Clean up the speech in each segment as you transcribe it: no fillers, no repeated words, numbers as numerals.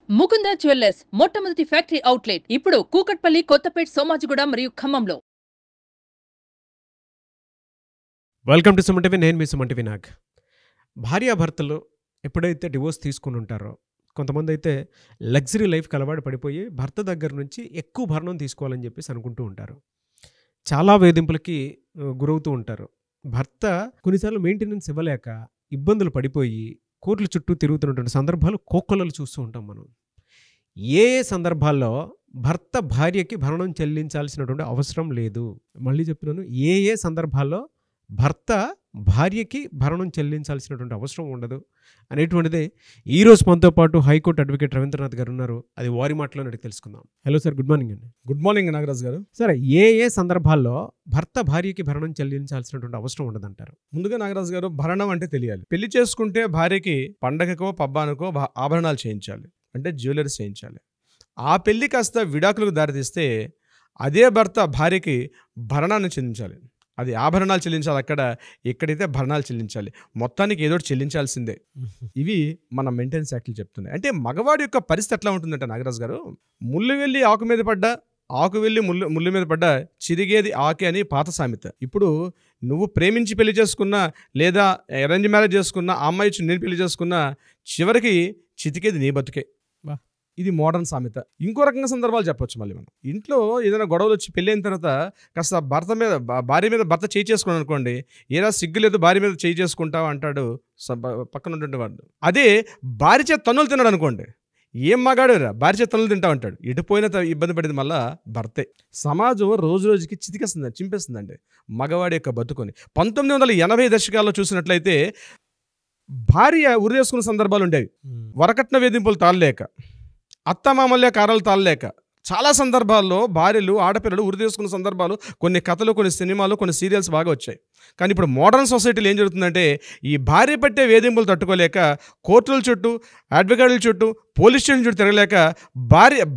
Mukunda jewellers మొట్టమొదటి factory outlet ఇప్పుడు కూకట్పల్లి, కొత్తపేట్, సోమాజిగూడ మరియు ఖమ్మంలో. Welcome to Suman TV. నేను మీ సుమన్ టీవీ నాగ్. భార్యాభర్తలు ఎప్పుడైతే డివోర్స్ తీసుకుని ఉంటారో, కొంతమంది అయితే లగ్జరీ లైఫ్కి అలవాటు పడిపోయి భర్త దగ్గర నుంచి ఎక్కువ భరణం తీసుకోవాలని చెప్పేసి అనుకుంటూ ఉంటారు. చాలా వేధింపులకి గురవుతూ ఉంటారు. భర్త కొన్నిసార్లు మెయింటెనెన్స్ ఇవ్వలేక ఇబ్బందులు పడిపోయి కోర్టుల చుట్టూ తిరుగుతున్నటువంటి సందర్భాలు కోకొల్లలు చూస్తూ ఉంటాం మనం. ఏ ఏ సందర్భాల్లో భర్త భార్యకి భరణం చెల్లించాల్సినటువంటి అవసరం లేదు? మళ్ళీ చెప్తున్నాను, ఏ ఏ సందర్భాల్లో భర్త భార్యకి భరణం చెల్లించాల్సినటువంటి అవసరం ఉండదు అనేటువంటిదే ఈరోజు మనతో పాటు హైకోర్టు అడ్వకేట్ రవీంద్రనాథ్ గారు ఉన్నారు. అది వారి మాటలో అడిగి తెలుసుకుందాం. హలో సార్, గుడ్ మార్నింగ్ అండి. గుడ్ మార్నింగ్ నాగరాజ్ గారు. సార్, ఏ ఏ సందర్భాల్లో భర్త భార్యకి భరణం చెల్లించాల్సినటువంటి అవసరం ఉండదంటారు? ముందుగా నాగరాజ్ గారు, భరణం అంటే తెలియాలి. పెళ్లి చేసుకుంటే భార్యకి పండగకో పబ్బానికో ఆభరణాలు చేయించాలి, అంటే జ్యువెలరీస్ చేయించాలి. ఆ పెళ్లి కాస్త విడాకులకు దారితీస్తే అదే భర్త భార్యకి భరణాన్ని చెల్లించాలి. అది ఆభరణాలు చెల్లించాలి, ఎక్కడైతే భరణాలు చెల్లించాలి. మొత్తానికి ఏదో చెల్లించాల్సిందే. ఇవి మన మెయింటెనెన్స్ యాక్ట్లు చెప్తున్నాయి. అంటే మగవాడి యొక్క పరిస్థితి ఎట్లా ఉంటుందంటే నాగరాజ్ గారు, ముళ్ళు వెళ్ళి ఆకు మీద పడ్డా, ఆకు వెళ్ళి ముళ్ళు మీద పడ్డా చిరిగేది ఆకే అని పాత సామెత. ఇప్పుడు నువ్వు ప్రేమించి పెళ్లి చేసుకున్నా లేదా అరేంజ్ మ్యారేజ్ చేసుకున్నా, ఆ అమ్మాయి నేను పెళ్లి చేసుకున్నా, చివరికి చితికేది నీ బతుకే. ఇది మోడర్న్ సామెత. ఇంకో రకంగా సందర్భాలు చెప్పొచ్చు. మళ్ళీ మనం ఇంట్లో ఏదైనా గొడవలు వచ్చి పెళ్ళైన తర్వాత కాస్త భార్య మీద భర్త చేయి చేసుకున్నాను అనుకోండి, ఏరా సిగ్గు లేదు భార్య మీద చేయి చేసుకుంటావు అంటాడు పక్కన ఉన్నటువంటి వాడు. అదే భార్య చేత తన్నులు తిన్నాడు అనుకోండి, ఏం మగాడు రా భార్య చేత తన్నులు తింటావు అంటాడు. ఎటుపోయినా ఇబ్బంది పడింది మళ్ళా భర్తే. సమాజం రోజు రోజుకి చింపేస్తుందండి మగవాడి యొక్క బతుకొని. 1980 దశకాల్లో చూసినట్లయితే భార్య ఉరేసుకున్న సందర్భాలు ఉండేవి. వరకట్న వేధింపులు తాళలేక, అత్తమామల్య కారాలు తాళలేక చాలా సందర్భాల్లో భార్యలు, ఆడపిల్లలు ఉరి తీసుకున్న సందర్భాలు, కొన్ని కథలు, కొన్ని సినిమాలు, కొన్ని సీరియల్స్ బాగా వచ్చాయి. కానీ ఇప్పుడు మోడర్న్ సొసైటీలో ఏం జరుగుతుందంటే, ఈ భార్య పట్టే వేధింపులు తట్టుకోలేక కోర్టుల చుట్టూ, అడ్వకేట్ల చుట్టూ, పోలీస్ స్టేషన్ చుట్టూ తిరగలేక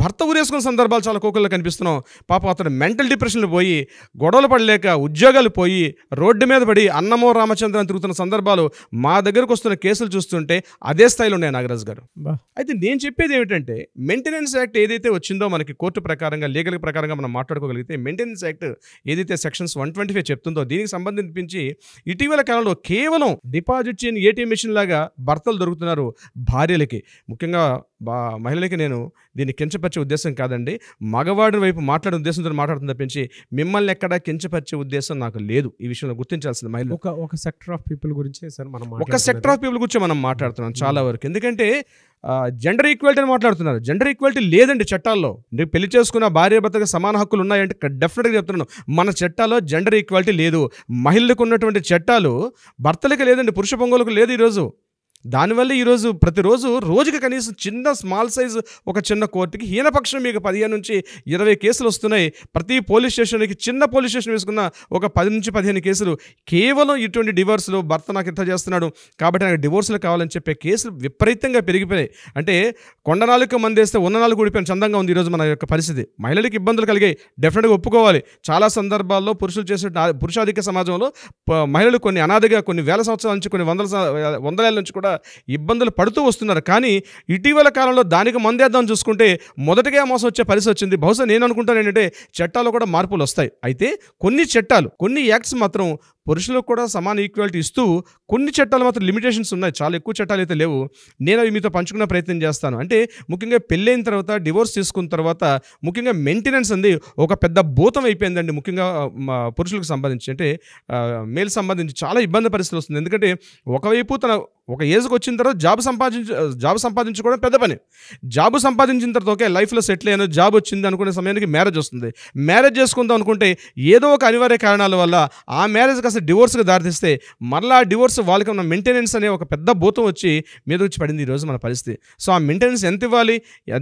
భర్త ఉరేసుకున్న సందర్భాలు చాలా కోకల్లో కనిపిస్తున్నాం. పాపం అతను మెంటల్ డిప్రెషన్లు పోయి, గొడవలు పడలేక, ఉద్యోగాలు పోయి, రోడ్డు మీద పడి అన్నమో రామచంద్ర అని తిరుగుతున్న సందర్భాలు మా దగ్గరకు వస్తున్న కేసులు చూస్తుంటే అదే స్థాయిలో ఉన్నాయి నాగరాజ్ గారు. అయితే నేను చెప్పేది ఏమిటంటే, మెయింటెనెన్స్ యాక్ట్ ఏదైతే వచ్చిందో మనకి కోర్టు ప్రకారంగా, లీగల్ ప్రకారంగా మనం మాట్లాడుకోగలిగితే, మెయింటెనెన్స్ యాక్ట్ ఏదైతే సెక్షన్స్ 125 చెప్తుందో, దీనికి సంబంధించి ఇటీవల కాలంలో కేవలం డిపాజిట్ చేయని ఏటీఎం మిషన్ లాగా భర్తలు దొరుకుతున్నారు భార్యలకి. ముఖ్యంగా మహిళలకి నేను దీన్ని కించపరిచే ఉద్దేశం కాదండి, మగవాడి వైపు మాట్లాడే ఉద్దేశంతో మాట్లాడుతుంది తప్పించి మిమ్మల్ని ఎక్కడా కించపరిచే ఉద్దేశం నాకు లేదు. ఈ విషయంలో గుర్తించాల్సింది మహిళలు. ఒక సెక్టర్ ఆఫ్ పీపుల్ గురించి సార్ మనం ఒక సెక్టర్ ఆఫ్ పీపుల్ గురించి మనం మాట్లాడుతున్నాం చాలా వరకు. ఎందుకంటే జెండర్ ఈక్వాలిటీ అని మాట్లాడుతున్నారు. జెండర్ ఈక్వాలిటీ లేదండి చట్టాల్లో. నీకు పెళ్లి చేసుకున్న భార్య భర్తకు సమాన హక్కులు ఉన్నాయంటే డెఫినెట్గా చెప్తున్నాను, మన చట్టాల్లో జెండర్ ఈక్వాలిటీ లేదు. మహిళలకు ఉన్నటువంటి చట్టాలు భర్తలకు లేదండి, పురుష పొంగోలకు లేదు ఈరోజు. దానివల్ల ఈరోజు ప్రతిరోజు రోజుకి కనీసం స్మాల్ సైజు ఒక చిన్న కోర్టుకి హీనపక్షం మీకు 15 నుంచి 20 కేసులు వస్తున్నాయి. ప్రతి పోలీస్ స్టేషన్కి, చిన్న పోలీస్ స్టేషన్ వేసుకున్న ఒక 10 నుంచి 15 కేసులు కేవలం ఇటువంటి డివోర్సులు, భర్త నాకు ఇంత చేస్తున్నాడు కాబట్టి నాకు డివోర్సులు కావాలని చెప్పే కేసులు విపరీతంగా పెరిగిపోయాయి. అంటే కొండనాలుక మందేస్తే ఉన్న నాలుగు ఊడిపోయిన చందంగా ఉంది ఈరోజు మన యొక్క పరిస్థితి. మహిళలకు ఇబ్బందులు కలిగాయి, డెఫినెట్గా ఒప్పుకోవాలి. చాలా సందర్భాల్లో పురుషులు చేసే పురుషాధిక సమాజంలో మహిళలు కొన్ని అనాథగా, కొన్ని వేల సంవత్సరాల నుంచి, కొన్ని వందల ఏళ్ళ నుంచి కూడా ఇబ్బందులు పడుతూ వస్తున్నారు. కానీ ఇటీవల కాలంలో దానికి మందేద్దాం చూసుకుంటే మొదటగా మోసం వచ్చే పరిస్థితి వచ్చింది. బహుశా నేను అనుకుంటాను ఏంటంటే, చట్టాల్లో కూడా మార్పులు వస్తాయి. అయితే కొన్ని చట్టాలు, కొన్ని యాక్ట్స్ మాత్రం పురుషులకు కూడా సమాన ఈక్వాలిటీ ఇస్తూ, కొన్ని చట్టాలు మాత్రం లిమిటేషన్స్ ఉన్నాయి. చాలా ఎక్కువ చట్టాలు అయితే లేవు. నేను అవి మీతో పంచుకునే ప్రయత్నం చేస్తాను. అంటే ముఖ్యంగా పెళ్ళైన తర్వాత, డివోర్స్ తీసుకున్న తర్వాత ముఖ్యంగా మెయింటెనెన్స్ అంది ఒక పెద్ద భూతం అయిపోయిందండి. ముఖ్యంగా పురుషులకు సంబంధించి, అంటే మేల్ సంబంధించి చాలా ఇబ్బంది పరిస్థితులు వస్తుంది. ఎందుకంటే ఒకవైపు తన ఒక ఏజ్కి వచ్చిన తర్వాత జాబ్ సంపాదించుకోవడం పెద్ద పని. జాబ్ సంపాదించిన తర్వాత ఓకే లైఫ్లో సెటిల్ అయ్యాను, జాబ్ వచ్చింది అనుకునే సమయానికి మ్యారేజ్ వస్తుంది. మ్యారేజ్ చేసుకుందాం అనుకుంటే ఏదో ఒక అనివార్య కారణాల వల్ల ఆ మ్యారేజ్ కాస్త డివోర్స్గా దారితీస్తే మళ్ళీ ఆ డివోర్స్ వాళ్ళకి ఉన్న మెయింటెనెన్స్ అనే ఒక పెద్ద భూతం మీద వచ్చి పడింది ఈరోజు మన పరిస్థితి. సో ఆ మెయింటెనెన్స్ ఎంత ఇవ్వాలి,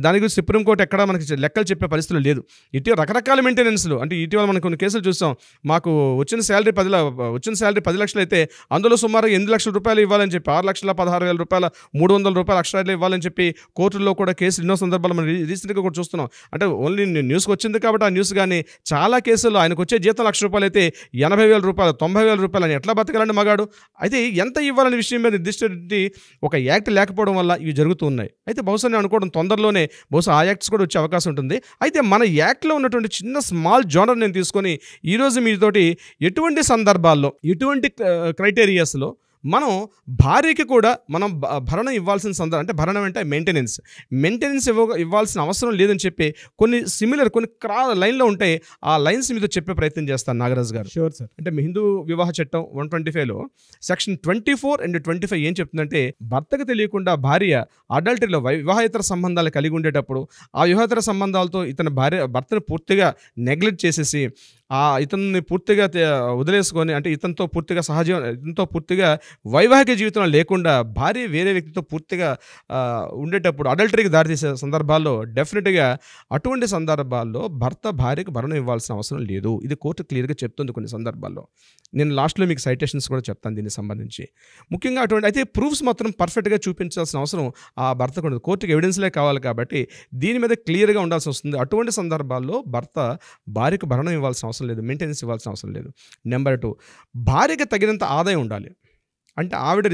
దాని గురించి సుప్రీంకోర్టు ఎక్కడ మనకి లెక్కలు చెప్పే పరిస్థితులు లేదు. ఇటీవల రకరకాల మెయింటెనెన్స్లు, అంటే ఇటీవల మనకు కొన్ని కేసులు చూస్తాం. మాకు వచ్చిన శాలరీ 10 లక్షలు అయితే అందులో సుమారు 8 లక్షల రూపాయలు ఇవ్వాలని చెప్పి, 6,16,000 రూపాయల, 300 రూపాయలు ఎక్స్ట్రా ఇవ్వాలని చెప్పి కోర్టుల్లో కూడా కేసులు ఎన్నో సందర్భాలు మనం రీసెంట్గా కూడా చూస్తున్నాం. అంటే ఓన్లీ న్యూస్కి వచ్చింది కాబట్టి ఆ న్యూస్, కానీ చాలా కేసుల్లో ఆయనకు వచ్చే జీతం 1,00,000 రూపాయలు అయితే 80,000 రూపాయలు, 90,000 50,000 రూపాయలు అని ఎట్లా బతకాలండి మగాడు? అయితే ఎంత ఇవ్వాలనే విషయం మీద నిర్దిష్ట ఒక యాక్ట్ లేకపోవడం వల్ల ఇవి జరుగుతూ ఉన్నాయి. అయితే బహుశా నేను అనుకోవడం తొందరలోనే బహుశా ఆ యాక్ట్స్ కూడా వచ్చే అవకాశం ఉంటుంది. అయితే మన యాక్ట్లో ఉన్నటువంటి చిన్న స్మాల్ జోనర్ నేను తీసుకొని ఈరోజు మీతోటి ఎటువంటి సందర్భాల్లో ఎటువంటి క్రైటీరియాస్లో మనం భార్యకి కూడా మనం భరణం ఇవ్వాల్సిన సందర్భం, అంటే భరణం అంటే మెయింటెనెన్స్ ఇవ్వాల్సిన అవసరం లేదని చెప్పి కొన్ని సిమిలర్ కొన్ని లైన్లో ఉంటాయి. ఆ లైన్స్ మీతో చెప్పే ప్రయత్నం చేస్తాను నాగరాజు గారు. Sure sir. అంటే మీ హిందూ వివాహ చట్టం 125లో సెక్షన్ 24 and 25 ఏం చెప్తుందంటే, భర్తకు తెలియకుండా భార్య అడల్టరీలో వివాహేతర సంబంధాలు కలిగి ఉండేటప్పుడు ఆ వివాహేతర సంబంధాలతో భర్తను పూర్తిగా నెగ్లెక్ట్ చేసేసి ఇతన్ని పూర్తిగా వదిలేసుకొని, అంటే ఇతనితో పూర్తిగా వైవాహిక జీవితంలో లేకుండా భార్య వేరే వ్యక్తితో పూర్తిగా ఉండేటప్పుడు అడల్టరీకి దారితీసే సందర్భాల్లో డెఫినెట్గా అటువంటి సందర్భాల్లో భర్త భార్యకు భరణం ఇవ్వాల్సిన అవసరం లేదు. ఇది కోర్టు క్లియర్గా చెప్తుంది కొన్ని సందర్భాల్లో. నేను లాస్ట్లో మీకు సైటేషన్స్ కూడా చెప్తాను దీనికి సంబంధించి. ముఖ్యంగా అటువంటి అయితే ప్రూఫ్స్ మాత్రం పర్ఫెక్ట్గా చూపించాల్సిన అవసరం ఆ భర్తకు ఉండదు. కోర్టుకి ఎవిడెన్స్లే కావాలి కాబట్టి దీని మీద క్లియర్గా ఉండాల్సి వస్తుంది. అటువంటి సందర్భాల్లో భర్త భార్యకు భరణం ఇవ్వాల్సిన అవసరం లేదు, మెయింటెనెన్స్ ఇవ్వాల్సిన అవసరం లేదు. నెంబర్ 2, భార్యకి తగినంత ఆదాయం ఉండాలి. అంటే ఆవిడ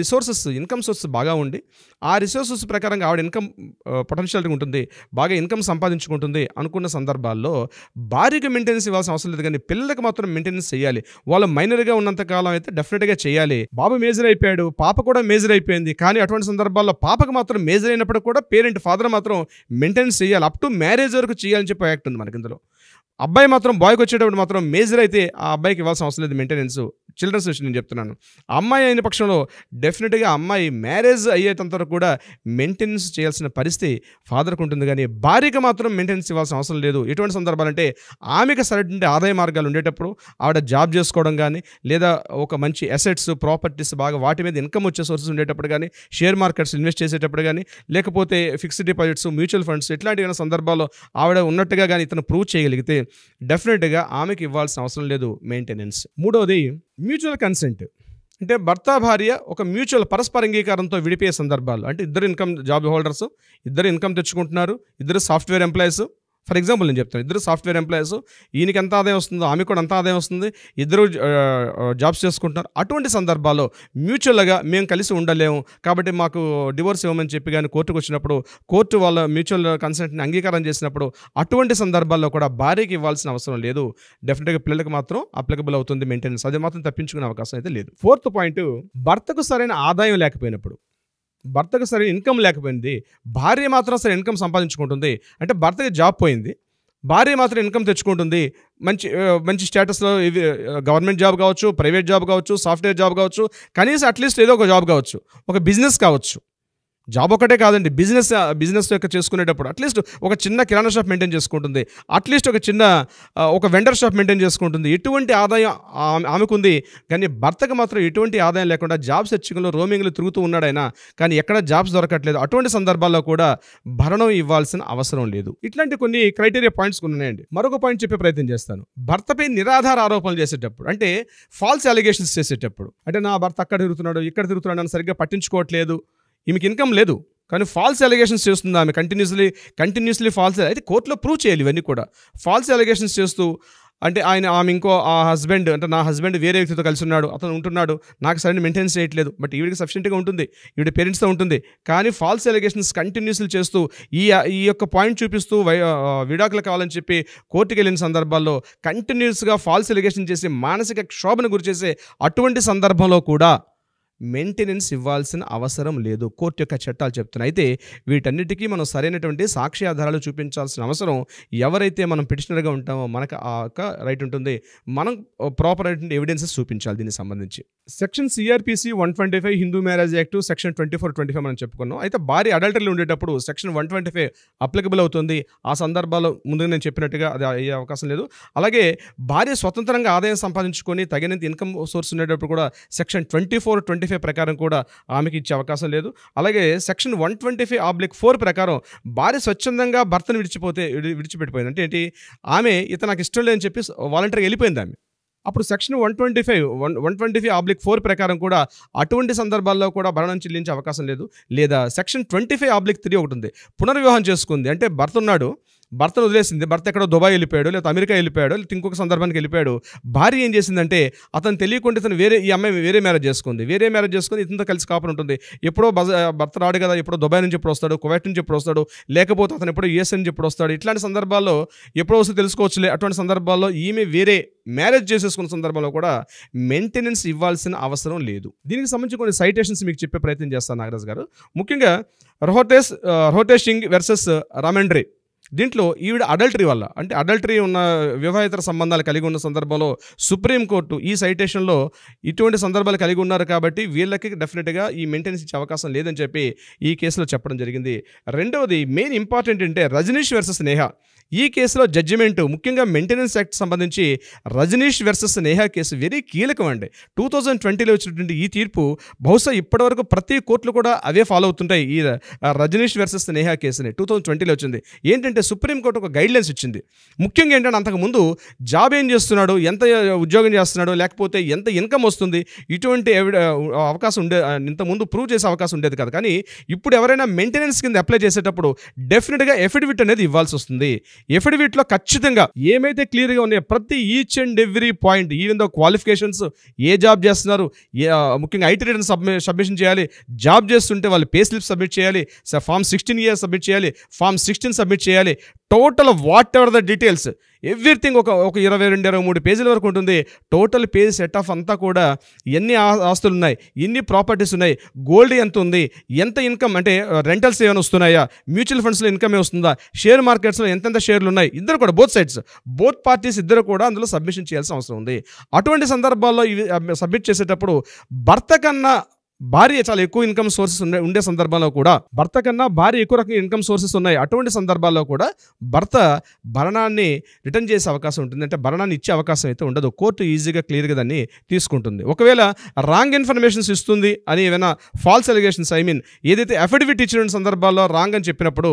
ఇన్కమ్ సోర్స్ బాగా ఉండి ఆ రిసోర్సెస్ ప్రకారంగా ఆవిడ ఇన్కమ్ పొటెన్షియాలిటీ ఉంటుంది, బాగా ఇన్కమ్ సంపాదించుకుంటుంది అనుకున్న సందర్భాల్లో భార్యకి మెయింటెనెన్స్ ఇవ్వాల్సిన అవసరం లేదు. కానీ పిల్లలకు మాత్రం మెయింటెనెన్స్ చేయాలి. వాళ్ళు మైనర్గా ఉన్నంత కాలం అయితే డెఫినెట్గా చేయాలి. బాబు మేజర్ అయిపోయాడు, పాప కూడా మేజర్ అయిపోయింది. కానీ అటువంటి సందర్భాల్లో పాపకు మాత్రం మేజర్ అయినప్పుడు కూడా ఫాదర్ మాత్రం మెయింటెనెన్స్ చేయాలి. అప్ టు మ్యారేజ్ వరకు చేయాలని చెప్పి యాక్ట్ ఉంది మనకి ఇందులో. అబ్బాయి మాత్రం బాయ్కి వచ్చేటప్పుడు మాత్రం మేజర్ అయితే ఆ అబ్బాయికి ఇవ్వాల్సిన అవసరం లేదు మెయింటెనెన్స్. చిల్డ్రన్స్ విషయం నేను చెప్తున్నాను. అమ్మాయి అయిన పక్షంలో డెఫినెట్గా అమ్మాయి మ్యారేజ్ అయ్యేంత వరకు కూడా మెయింటెనెన్స్ చేయాల్సిన పరిస్థితి ఫాదర్కి ఉంటుంది. కానీ భార్యకి మాత్రం మెయింటెనెన్స్ ఇవ్వాల్సిన అవసరం లేదు. ఎటువంటి సందర్భాలంటే ఆమెకు సరైన ఆదాయ మార్గాలు ఉండేటప్పుడు ఆవిడ జాబ్ చేసుకోవడం కానీ, లేదా ఒక మంచి అసెట్స్ ప్రాపర్టీస్ బాగా వాటి మీద ఇన్కమ్ వచ్చే సోర్సెస్ ఉండేటప్పుడు కానీ, షేర్ మార్కెట్స్ ఇన్వెస్ట్ చేసేటప్పుడు కానీ, లేకపోతే ఫిక్స్డ్ డిపాజిట్స్, మ్యూచువల్ ఫండ్స్ ఇట్లాంటి సందర్భాల్లో ఆవిడ ఉన్నట్టుగా కానీ ఇతను ప్రూవ్ చేయగలిగితే డెఫినెట్గా ఆమెకి ఇవ్వాల్సిన అవసరం లేదు మెయింటెనెన్స్. 3వది mutual consent. అంటే భర్త భార్య ఒక పరస్పర అంగీకారంతో విడిపోయే సందర్భాలు. అంటే ఇద్దరు జాబ్ హోల్డర్స్, ఇద్దరు ఇన్కమ్ తెచ్చుకుంటున్నారు, ఇద్దరు సాఫ్ట్వేర్ ఎంప్లాయీస్. ఫర్ ఎగ్జాంపుల్ నేను చెప్తాను, ఇద్దరు సాఫ్ట్వేర్ ఎంప్లాయీస్, ఈయనకి ఎంత ఆదాయం వస్తుందో ఆమెకు కూడా అంత ఆదాయం వస్తుంది, ఇద్దరు జాబ్స్ చేసుకుంటున్నారు. అటువంటి సందర్భాల్లో మ్యూచువల్గా మేము కలిసి ఉండలేము కాబట్టి మాకు డివోర్స్ ఇవ్వమని చెప్పి కానీ కోర్టుకు వచ్చినప్పుడు కోర్టు వాళ్ళ మ్యూచువల్ కన్సెంట్ని అంగీకారం చేసినప్పుడు అటువంటి సందర్భాల్లో కూడా భార్యకి ఇవ్వాల్సిన అవసరం లేదు. డెఫినెట్గా పిల్లలకు మాత్రం అప్లికబుల్ అవుతుంది మెయింటెనెన్స్. అది మాత్రం తప్పించుకునే అవకాశం అయితే లేదు. 4th పాయింట్, భర్తకు సరైన ఆదాయం లేకపోయినప్పుడు, భర్తకు సరైన ఇన్కమ్ లేకపోయింది, భార్య మాత్రం సరైన ఇన్కమ్ సంపాదించుకుంటుంది. అంటే భర్తకి జాబ్ పోయింది, భార్య మాత్రం ఇన్కమ్ తెచ్చుకుంటుంది, మంచి స్టేటస్లో ఇవి గవర్నమెంట్ జాబ్ కావచ్చు, ప్రైవేట్ జాబ్ కావచ్చు, సాఫ్ట్వేర్ జాబ్ కావచ్చు, కనీసం అట్లీస్ట్ ఏదో ఒక జాబ్ కావచ్చు, ఒక బిజినెస్ కావచ్చు. జాబ్ ఒకటే కాదండి, బిజినెస్ యొక్క చేసుకునేటప్పుడు అట్లీస్ట్ ఒక చిన్న కిరాణా షాప్ మెయింటైన్ చేసుకుంటుంది, అట్లీస్ట్ ఒక వెండర్ షాప్ మెయింటైన్ చేసుకుంటుంది. ఎటువంటి ఆదాయం ఆమెకుంది. కానీ భర్తకు మాత్రం ఎటువంటి ఆదాయం లేకుండా జాబ్ సెర్చింగ్లో రోమింగ్లో తిరుగుతూ ఉన్నాడైనా కానీ ఎక్కడ జాబ్స్ దొరకట్లేదు. అటువంటి సందర్భాల్లో కూడా భరణం ఇవ్వాల్సిన అవసరం లేదు. ఇట్లాంటి కొన్ని క్రైటీరియా పాయింట్స్ ఉన్నాయండి. మరొక పాయింట్ చెప్పే ప్రయత్నం చేస్తాను. భర్తపై నిరాధార ఆరోపణలు చేసేటప్పుడు, అంటే ఫాల్స్ అలిగేషన్స్ చేసేటప్పుడు, అంటే నా భర్త అక్కడ తిరుగుతున్నాడు, ఇక్కడ తిరుగుతున్నాడు అని సరిగ్గా పట్టించుకోవట్లేదు, ఈమెకి ఇన్కమ్ లేదు కానీ ఫాల్స్ అలిగేషన్స్ చేస్తుంది ఆమె కంటిన్యూస్లీ ఫాల్స్. అయితే కోర్టులో ప్రూవ్ చేయాలి ఇవన్నీ కూడా. ఫాల్స్ అలిగేషన్స్ చేస్తూ, అంటే ఆమె హస్బెండ్, అంటే నా హస్బెండ్ వేరే వ్యక్తితో కలిసి ఉన్నాడు, అతను ఉంటున్నాడు, నాకు సరైన మెయింటెనెన్స్ చేయట్లేదు, బట్ ఈవిడికి సఫిషియెంట్గా ఉంటుంది, ఈవిడ పేరెంట్స్తో ఉంటుంది, కానీ ఫాల్స్ అలిగేషన్స్ కంటిన్యూస్లీ చేస్తూ ఈ యొక్క పాయింట్ చూపిస్తూ విడాకులు కావాలని చెప్పి కోర్టుకు వెళ్ళిన సందర్భాల్లో కంటిన్యూస్గా ఫాల్స్ అలిగేషన్ చేసి మానసిక క్షోభను గురిచేసే అటువంటి సందర్భంలో కూడా మెయింటెనెన్స్ ఇవ్వాల్సిన అవసరం లేదు, కోర్టు యొక్క చట్టాలు చెప్తున్నాయి. అయితే వీటన్నిటికీ మనం సరైనటువంటి సాక్షి ఆధారాలు చూపించాల్సిన అవసరం, ఎవరైతే మనం పిటిషనర్గా ఉంటామో మనకు ఆ యొక్క రైట్ ఉంటుంది, మనం ప్రాపర్ అయినటువంటి ఎవిడెన్సెస్ చూపించాలి దీనికి సంబంధించి. Section CRPC 125 Hindu marriage act section 24-25 మనం చెప్పుకున్నాం. అయితే భార్య అడల్టరీలో ఉండేటప్పుడు సెక్షన్ 125 అప్లికబుల్ అవుతుంది. ఆ సందర్భాల్లో ముందుగా నేను చెప్పినట్టుగా అది అయ్యే అవకాశం లేదు. అలాగే భార్య స్వతంత్రంగా ఆదాయం సంపాదించుకొని తగినంత ఇన్కమ్ సోర్స్ ఉండేటప్పుడు కూడా సెక్షన్ 24-25 ప్రకారం కూడా ఆమెకి ఇచ్చే అవకాశం లేదు. అలాగే సెక్షన్ 125/4 ప్రకారం భార్య స్వచ్ఛందంగా భర్తను విడిచిపెట్టిపోయింది. అంటే ఏంటి, ఆమె నాకు ఇష్టం లేదని చెప్పి వాలంటరీగా వెళ్ళిపోయింది ఆమె. అప్పుడు సెక్షన్ 125/4 ప్రకారం కూడా అటువంటి సందర్భాల్లో కూడా భరణం చెల్లించే అవకాశం లేదు. లేదా సెక్షన్ 25/3 ఒకటి ఉంది, పునర్వివాహం చేసుకుంది. అంటే భర్త ఉన్నాడు, భర్తను వదిలేసింది, భర్త ఎక్కడో దుబాయ్ వెళ్ళిపోయాడు, లేదా అమెరికా వెళ్ళిపోయాడు, లేదా ఇంకొక సందర్భానికి వెళ్ళిపోయాడు. భార్య ఏం చేసిందంటే అతను తెలియకుండా ఇతను ఈ అమ్మాయి వేరే మ్యారేజ్ చేసుకుంది, ఇతనితో కలిసి కాపురం ఉంటుంది. ఎప్పుడో భర్త రాడు కదా, ఎప్పుడో దుబాయ్ నుంచి ఎప్పుడు వస్తాడు, కువైట్ నుంచి ఎప్పుడు వస్తాడు, లేకపోతే అతను ఎప్పుడో యూఎస్ నుంచి ఎప్పుడు వస్తాడు, ఇట్లాంటి సందర్భాల్లో ఎప్పుడో వస్తే తెలుసుకోవచ్చులే. అటువంటి సందర్భాల్లో ఈమె వేరే మ్యారేజ్ చేసేసుకున్న సందర్భంలో కూడా మెయింటెనెన్స్ ఇవ్వాల్సిన అవసరం లేదు. దీనికి సంబంధించి కొన్ని సైటేషన్స్ మీకు చెప్పే ప్రయత్నం చేస్తాను నాగరాజ్ గారు. ముఖ్యంగా రోహటేష్ సింగ్ వర్సెస్ రామెండ్రీ. దీంట్లో ఈవిడ అడల్టరీ వల్ల, అంటే అడల్టరీ ఉన్న వివాహేతర సంబంధాలు కలిగి ఉన్న సందర్భంలో సుప్రీంకోర్టు ఈ సైటేషన్లో ఇటువంటి సందర్భాలు కలిగి ఉన్నారు కాబట్టి వీళ్ళకి డెఫినెట్గా ఈ మెయింటెనెన్స్ ఇచ్చే అవకాశం లేదని చెప్పి ఈ కేసులో చెప్పడం జరిగింది. రెండవది మెయిన్ ఇంపార్టెంట్ అంటే రజనీష్ వర్సెస్ నేహా. ఈ కేసులో జడ్జిమెంట్ ముఖ్యంగా మెయింటెనెన్స్ యాక్ట్ సంబంధించి Rajneesh versus Neha case very కీలకం అండి. 2020లో వచ్చినటువంటి ఈ తీర్పు బహుశా ఇప్పటివరకు ప్రతి కోర్టులు కూడా అవే ఫాలో అవుతుంటాయి. ఈ రజనీష్ వర్సెస్ నేహా కేసుని 2020లో వచ్చింది. ఏంటంటే సుప్రీంకోర్టు ఒక గైడ్లైన్స్ ఇచ్చింది. ముఖ్యంగా ఏంటంటే అంతకుముందు జాబ్ ఏం చేస్తున్నాడు, ఎంత ఉద్యోగం చేస్తున్నాడు, లేకపోతే ఎంత ఇన్కమ్ వస్తుంది, ఇటువంటి అవకాశం ఇంతకుముందు ప్రూవ్ చేసే అవకాశం ఉండేది కాదు. కానీ ఇప్పుడు ఎవరైనా మెయింటెనెన్స్ కింద అప్లై చేసేటప్పుడు డెఫినెట్గా ఎఫిడవిట్ అనేది ఇవ్వాల్సి వస్తుంది. ఎఫిడవిట్లో ఖచ్చితంగా ఏమైతే క్లియర్గా ఉన్నాయో ప్రతి each and every point, even though qualifications, A job చేస్తున్నారు, ముఖ్యంగా ఐటీ రిటర్న్ సబ్మిషన్ చేయాలి, జాబ్ చేస్తుంటే వాళ్ళు పే స్లిప్ సబ్మిట్ చేయాలి, ఫామ్ 16 సబ్మిట్ చేయాలి, ఫామ్ 16 సబ్మిట్ చేయాలి. Total what ever the details everything ఒక 22-23 పేజీల వరకు ఉంటుంది. టోటల్ పేజ్ సెట్ ఆఫ్ అంతా కూడా ఎన్ని ఆస్తులు ఉన్నాయి, ఎన్ని ప్రాపర్టీస్ ఉన్నాయి, గోల్డ్ ఎంత ఉంది, ఎంత ఇన్కమ్ అంటే రెంటల్స్ ఏమైనా వస్తున్నాయా, మ్యూచువల్ ఫండ్స్లో ఇన్కమ్ వస్తుందా, షేర్ మార్కెట్స్లో ఎంతెంత షేర్లు ఉన్నాయి, ఇద్దరు కూడా బోత్ పార్టీస్ ఇద్దరు కూడా అందులో సబ్మిషన్ చేయాల్సిన అవసరం ఉంది. అటువంటి సందర్భాల్లో ఇవి సబ్మిట్ చేసేటప్పుడు భర్త కన్నా భార్య చాలా ఎక్కువ ఇన్కమ్ సోర్సెస్ ఉండే సందర్భంలో కూడా, భర్త కన్నా భార్య ఎక్కువ రకంగా ఇన్కమ్ సోర్సెస్ ఉన్నాయి. అటువంటి సందర్భాల్లో కూడా భర్త భరణాన్ని రిటర్న్ చేసే అవకాశం ఉంటుంది. అంటే భరణాన్ని ఇచ్చే అవకాశం అయితే ఉండదు. కోర్టు ఈజీగా క్లియర్గా దాన్ని తీసుకుంటుంది. ఒకవేళ రాంగ్ ఇన్ఫర్మేషన్స్ ఇస్తుంది అని ఏమైనా ఫాల్స్ అలిగేషన్స్ ఏదైతే అఫిడవిట్ ఇచ్చిన సందర్భాల్లో రాంగ్ అని చెప్పినప్పుడు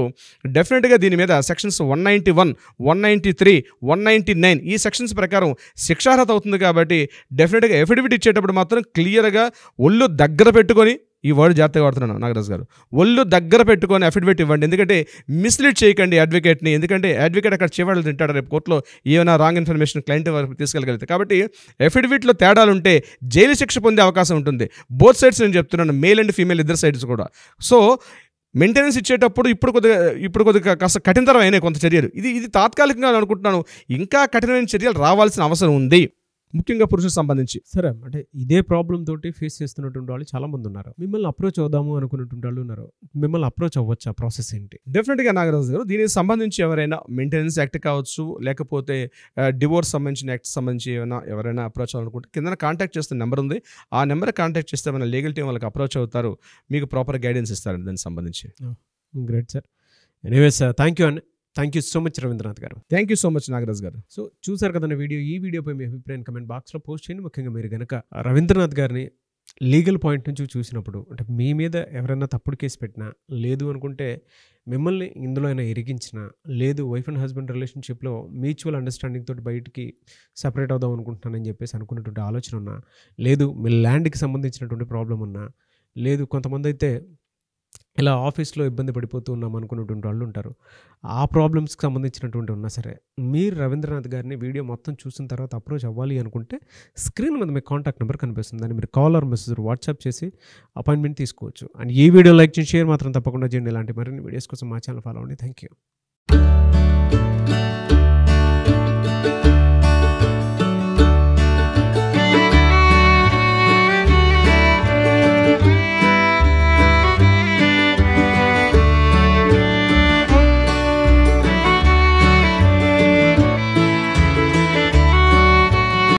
డెఫినెట్గా దీని మీద సెక్షన్స్ 191, 193, 199 ఈ సెక్షన్స్ ప్రకారం శిక్షార్హత అవుతుంది. కాబట్టి డెఫినెట్గా అఫిడవిట్ ఇచ్చేటప్పుడు మాత్రం క్లియర్గా ఒళ్ళు దగ్గర పెట్టుకొని, ఈ వర్డ్ జాగ్రత్తగా వాడుతున్నాను నాగరాజ్ గారు, ఒళ్ళు దగ్గర పెట్టుకొని అఫిడవిట్ ఇవ్వండి. ఎందుకంటే మిస్లీడ్ చేయకండి అడ్వకేట్ని. ఎందుకంటే అడ్వకేట్ అక్కడ చివరి తింటాడు రేపు కోర్టులో ఏమైనా రాంగ్ ఇన్ఫర్మేషన్ క్లయింట్ వరకు తీసుకెళ్ళగలిగితే. కాబట్టి అఫిడవిట్లో తేడాలు ఉంటే జైలు శిక్ష పొందే అవకాశం ఉంటుంది. బోత్ సైడ్స్ నేను చెప్తున్నాను, మేల్ అండ్ ఫీమేల్ ఇద్దరు సైడ్స్ కూడా. సో మెయింటెనెన్స్ ఇచ్చేటప్పుడు ఇప్పుడు కొద్దిగా కాస్త కఠినతరం అయినాయి కొంత చర్యలు. ఇది తాత్కాలికంగా అనుకుంటున్నాను, ఇంకా కఠినమైన చర్యలు రావాల్సిన అవసరం ఉంది, ముఖ్యంగా పురుషులకు సంబంధించి. సరే, అంటే ఇదే ప్రాబ్లం తోటి ఫేస్ చేస్తున్నటువంటి వాళ్ళు చాలా మంది ఉన్నారు. మిమ్మల్ని అప్రోచ్ అవుదాము అనుకున్నటువంటి వాళ్ళు ఉన్నారు. మిమ్మల్ని అప్రోచ్ అవ్వచ్చా? ప్రాసెస్ ఏంటి? డెఫినెట్గా నాగరాజు గారు, దీనికి సంబంధించి ఎవరైనా మెయింటెనెన్స్ యాక్ట్ కావచ్చు, లేకపోతే డివోర్స్ సంబంధించిన యాక్ట్ సంబంధించి ఎవరైనా అప్రోచ్ అవ్వాలనుకుంటే కింద కాంటాక్ట్ చేస్తున్న నెంబర్ ఉంది. ఆ నెంబర్ కాంటాక్ట్ చేస్తే మన లీగల్ టీం వాళ్ళకి అప్రోచ్ అవుతారు, మీకు ప్రాపర్ గైడెన్స్ ఇస్తారండి దానికి సంబంధించి. Great sir. Anyways thank you so much Ravindranath garu. Thank you so much Nagaraj garu. So చూసారు కదన్న వీడియో. ఈ వీడియోపై మీ అభిప్రాయం కమెంట్ బాక్స్లో పోస్ట్ చేయండి. ముఖ్యంగా మీరు కనుక రవీంద్రనాథ్ గారిని లీగల్ పాయింట్ నుంచి చూసినప్పుడు, అంటే మీ మీద ఎవరైనా తప్పుడు కేసు పెట్టినా, లేదు అనుకుంటే మిమ్మల్ని ఇందులో అయినా ఇరిగించినా, లేదు వైఫ్ అండ్ హస్బెండ్ రిలేషన్షిప్లో మ్యూచువల్ అండర్స్టాండింగ్ తోటి బయటికి సపరేట్ అవుదాం అనుకుంటున్నానని చెప్పేసి అనుకున్నటువంటి ఆలోచన ఉన్నా, లేదు మీ ల్యాండ్కి సంబంధించినటువంటి ప్రాబ్లం ఉన్నా, లేదు కొంతమంది అయితే ఇలా ఆఫీస్లో ఇబ్బంది పడిపోతూ ఉన్నాం అనుకున్నటువంటి వాళ్ళు ఉంటారు. ఆ ప్రాబ్లమ్స్కి సంబంధించినటువంటి ఉన్నా సరే, మీరు రవీంద్రనాథ్ గారిని వీడియో మొత్తం చూసిన తర్వాత అప్రోచ్ అవ్వాలి అనుకుంటే స్క్రీన్ మీద మీకు కాంటాక్ట్ నెంబర్ కనిపిస్తుంది. దాన్ని మీరు కాల్ ఆర్ మెసేజ్ వాట్సాప్ చేసి అపాయింట్మెంట్ తీసుకోవచ్చు. అండ్ ఈ వీడియో లైక్ చేసి షేర్ మాత్రం తప్పకుండా చేయండి. ఇలాంటి మరిన్ని వీడియోస్ కోసం మా ఛానల్ ఫాలో అవ్వండి. Thank you.